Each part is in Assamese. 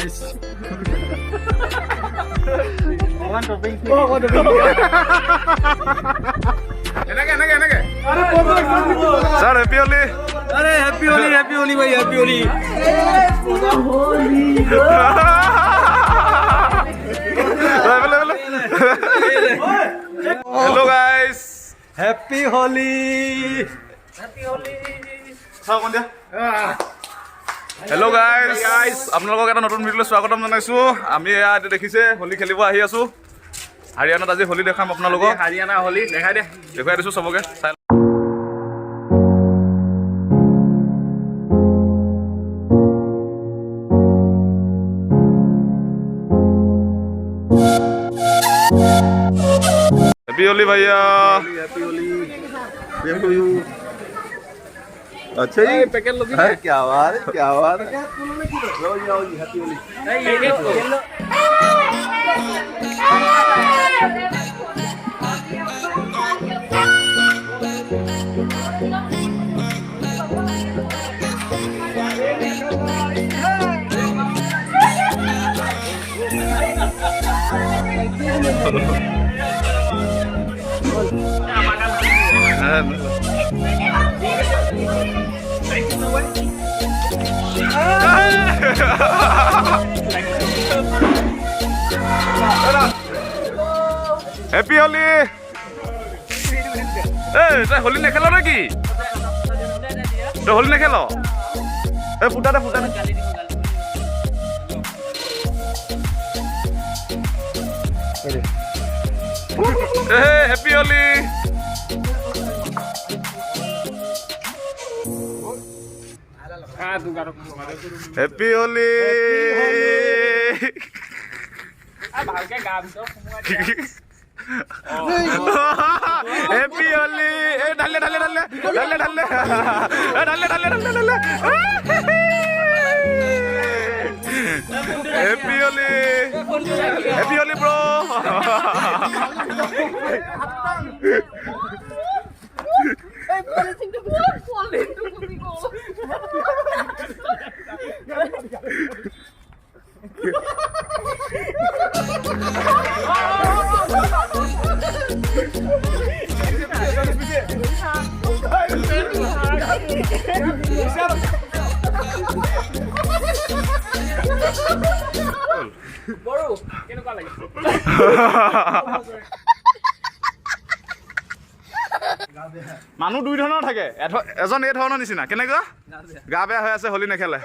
Sir, happy Holi. अरे हैप्पी होली भाई happy Holi Hello guys. Happy Holi Hello guys. আপোনালোকক এটা নতুন ভিডিঅ'লৈ স্বাগতম জনাইছো। আমি ইয়াত দেখিছে হোলী খেলিব আহি আছো। হাৰিয়ানাত আজি হোলী দেখাম আপোনালোকক। হাৰিয়ানা হোলী দেখাই দে দেখুৱাই দিছো সবকে। Happy Holi भैया। Happy Holi same to you अच्छा जी पैकेट लो क्या बात है लो जी happy Holi Happy Holi. Hey, Holi ne khelo naki? Holi ne khelo? Futa da. Hey, Happy Holi. Happy Holi. Happy Holi. Dhalle. Happy Holi. Happy Holi bro. মানুহ দুই ধৰণৰ থাকে এজন এই ধৰণৰ নিচিনা কেনেকুৱা গা বেয়া হৈ আছে হোলী নেখেলে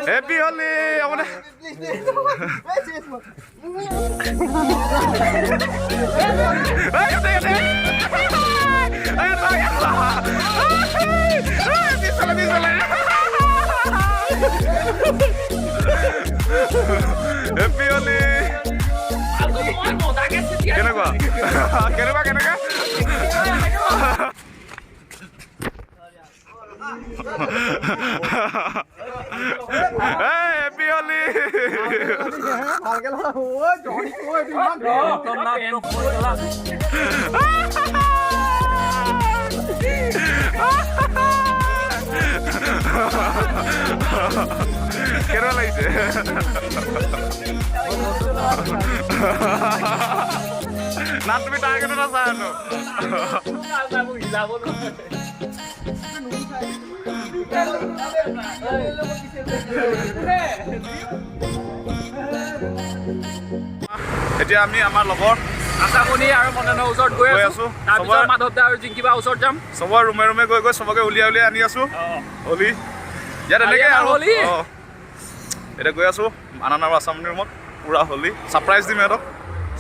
হেপী হোলী আপুনি হেপী হোলী কেনেকুৱা Happy Holi. কেনে লাগিছে না তুমি টাৰ্গেট এটা চাই আনো এতিয়া আমি আমাৰ লগৰ আসামনি আৰু মনৰ ওচৰত গৈ আছো তাৰপিছত মাধৱদা আৰু জিংকিবা ওচৰত যাম সবৰ ৰুমে গৈ সবকে উলিয়াই আনি আছো হোলী ইয়াত এনেকে আৰু হোলী এটা গৈ আছো আনান আৰু আসামনি ৰুমত পুৰা হোলী সাৰপ্ৰাইজ দিম এটো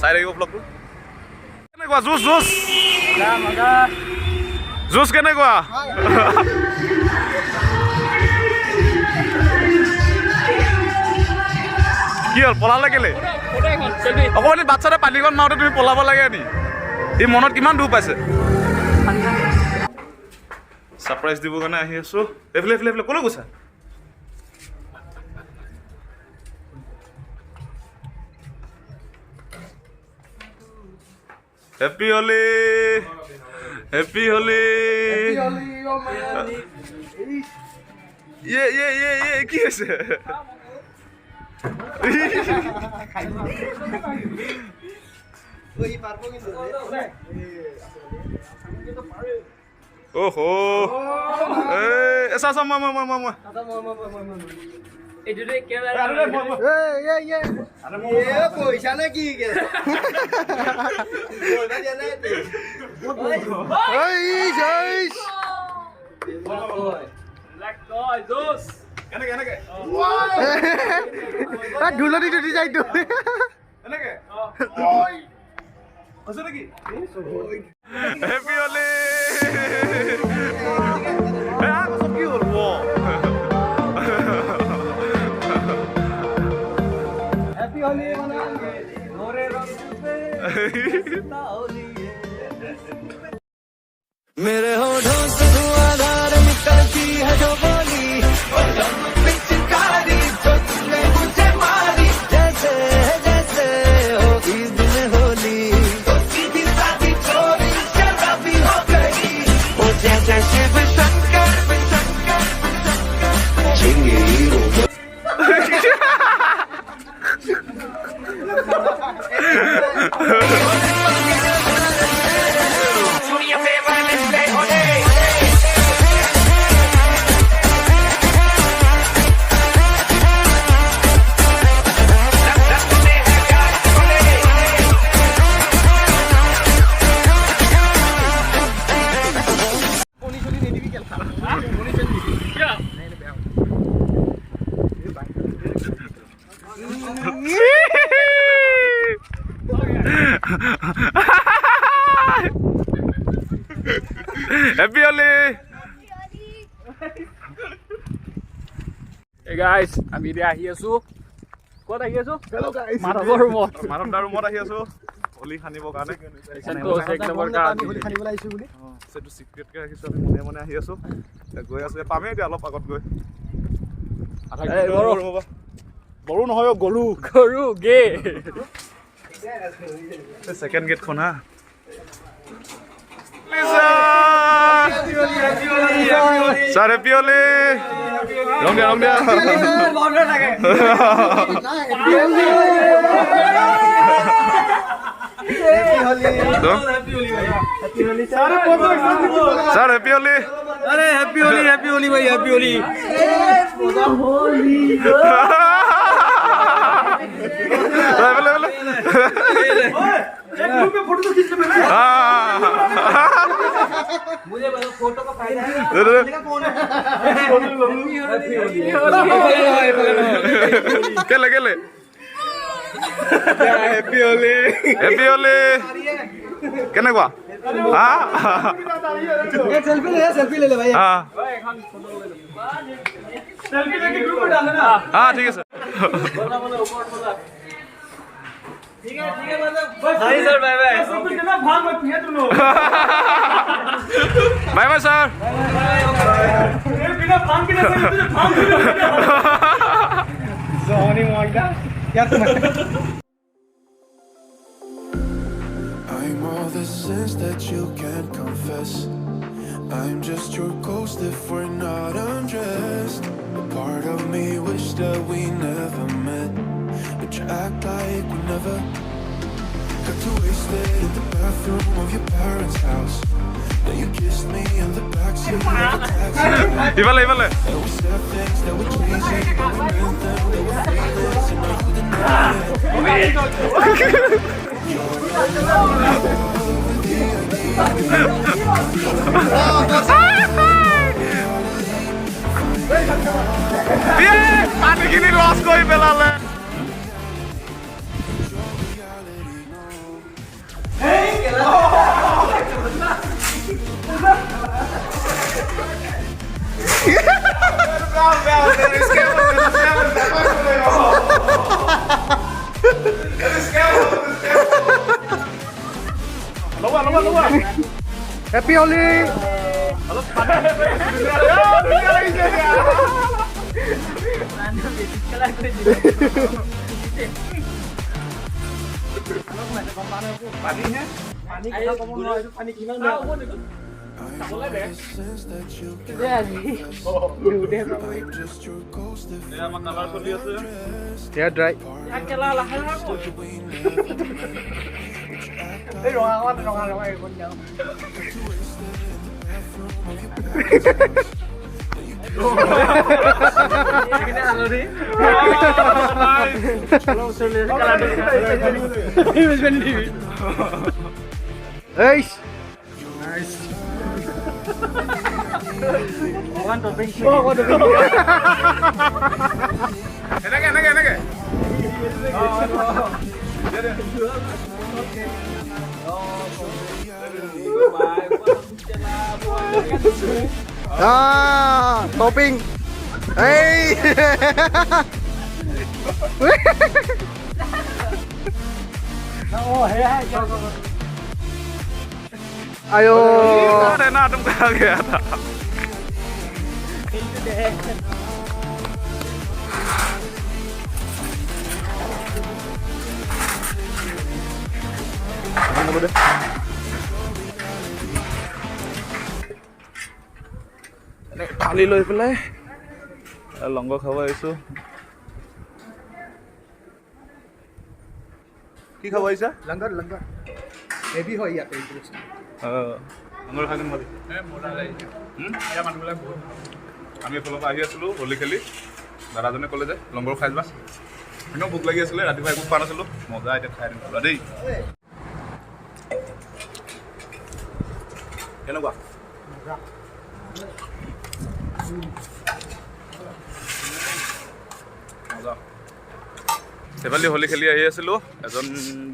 চাই লাগিব ব্লগটো কেনেকুৱা জুচ কেনেকুৱা কি হ'ল পলালে কেলে অকণমান বাচ্চাতে পানীকণ মাৰোঁতে তুমি পলাব লাগে নি এই মনত কিমান দুখ পাইছে সাৰপ্ৰাইজ দিবৰ কাৰণে আহি আছো এইফালে ক'লৈ গৈছা হেপী হোলী হেপী হোলী কি হৈছে Oho. Esa sama mama. এইটোতে কেলা পইচা নে কি ঢোলনি টুটি যাইতো Happy Holi! কি হল হ্যাপি হোলি মানাঙ্গে গোরে রঙ पे मेरे होठों से धुआंधार निकलती है जो बोली और दम पिचकारी जो तुमने मुझे मारी जैसे होगी दिन होली तो सीधी सादी चोरी शराबी हो गई वो जैसे शिव शंकर चिंगे hero Happy Holi! Hey guys, আমি এতিয়া আহি আছো ক'ত আহি আছো हेलो गाइस মাধৱৰ ৰুমত মাধৱদাৰ ৰুমত আহি আছো হোলী খানিবৰ কাৰণে সন্তোষ এক নম্বৰ আমি হোলি খানিবলৈ আহিছো বুলি সেইটো চিক্ৰেটকৈ ৰাখিছো আমি মনে মনে আহি আছো গৈ আছো পামেই এতিয়া অলপ আগত গৈ বড়ো নহয় গৰু গৰু গে ছেকেণ্ড গেটখন হা Sir, happy Holi! Rong dia. Sir, happy Holi! अरे हैप्पी होली भाई हैप्पी होली ग्रुप में फोटो तो खींच ले मुझे फोटो का फायदा है Kele. Happy Holi Happy Holi! কেনেকুৱা হা एक सेल्फी ले भाई হা सेल्फी लेके ग्रुप में डालना ना হা ঠিক আছে ठीक है मतलब भाई सर बाय बाय सब कुछ ना भाग मत पिए तुम लोग बाय बाय सर ये बिना भांग के ना तुझे भांग सोनी मोइदा क्या तुम I'm all the sins that you can't confess. I'm just your ghost if we're not undressed. A part of me wish that we never met, but you act like we never. Got too wasted in the bathroom of your parents' house. Then you kissed me in the backseat of the taxi. ইফালে And we said things that were cheesy, but we meant them. They were feelings, and now you deny it. পানীখিনি লছ কৰি পেলালে happy Holi I'm all the sins that you can't confess. I'm just your ghost if we're not undressed. Hair dry. Part of me wish that we never met. But you act like twisted in the bathroom of your past. Hey! এনেকে Topping! Hey! Ayo! अरे ना तुम कहाँ गया था থালি লৈ পেলাই লংগ খাব আহিছো কি খাব আহিছা Langgar. Heavy hoy yate. লংগৰ খাই মাৰি আমি এফালৰ পৰা আহি আছিলোঁ হোলী খেলি দাদাজনে ক'লে যে লংগৰ খাই যোৱা এনেও ভোক লাগি আছিলে ৰাতিপুৱা একো খোৱা নাছিলোঁ মজা এতিয়া খাই দিম পুৰা দেই কেনেকুৱা মজা সেইফালে হোলী খেলি আহি আছিলোঁ এজন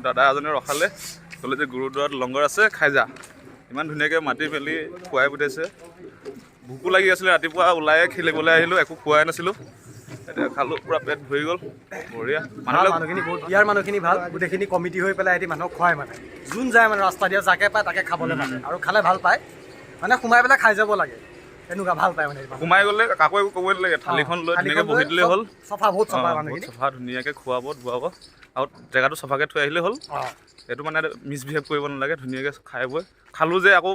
দাদা এজনে ৰখালে ক'লে যে গুৰুদ্বাৰত লংগৰ আছে খাই যা ইমান ধুনীয়াকৈ মাতি মেলি খুৱাই পঠাইছে ভোকো লাগি আছিলে ৰাতিপুৱা ওলাই খেলিবলৈ আহিলোঁ একো খোৱাই নাছিলোঁ এতিয়া খালোঁ পুৰা পেট ভৰি গ'ল বঢ়িয়া মানুহখিনি বহুত ইয়াৰ মানুহখিনি ভাল গোটেইখিনি কমিটি হৈ পেলাই এটি মানুহক খুৱাই মানে যোন যায় মানে ৰাস্তা দিয়া যাকে পায় তাকে খাবলৈ মানে আৰু খালে ভাল পায় মানে সোমাই পেলাই খাই যাব লাগে এনেকুৱা ভাল পায় মানে সোমাই গ'লে কাকো একো ক'বই নালাগে থালিখন লৈ ধুনীয়াকৈ বহি দিলেই হ'ল চফা বহুত চফা মানুহখিনি চফা ধুনীয়াকৈ খুৱাব ধুৱাব আৰু জেগাটো চফাকৈ থৈ আহিলেই হ'ল এইটো মানে মিছবিহেভ কৰিব নালাগে ধুনীয়াকৈ খাই বৈ খালোঁ যে আকৌ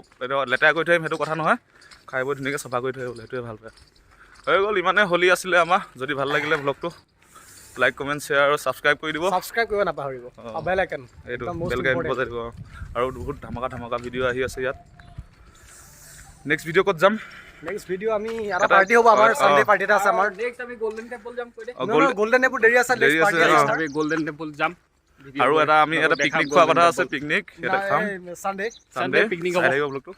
লেতেৰা কৰি থৈ আহিম সেইটো কথা নহয় খাই বৈ ধুনীয়াকৈ চফা কৰি থৈ আহিব সেইটোৱে ভাল পায় হৈ গ'ল ইমানে হোলী আছিলে আমাৰ যদি ভাল লাগিলে ব্লগটো লাইক কমেণ্ট শ্বেয়াৰ আৰু ছাবস্ক্ৰাইব কৰি দিব ছাবস্ক্ৰাইব কৰিব নাপাহৰিব বেল আইকন এইটো বেল আইকন বজাই দিব আৰু বহুত ধামাকা ভিডিঅ' আহি আছে ইয়াত নেক্সট ভিডিঅ' ক'ত যাম নেক্সট ভিডিঅ' আমি এটা পাৰ্টি হ'ব আমাৰ সানডে পাৰ্টি এটা আছে আমাৰ নেক্সট আমি গোল্ডেন টেম্পল যাম কৈ দে গোল্ডেন টেম্পল দেৰি আছে দেৰি আছে, আমি গোল্ডেন টেম্পল যাম আৰু এটা আমি এটা পিকনিক খোৱা কথা আছে পিকনিক এটা খাম সানডে Sunday picnic হ'ব। চাই থাকিব ব্লগটো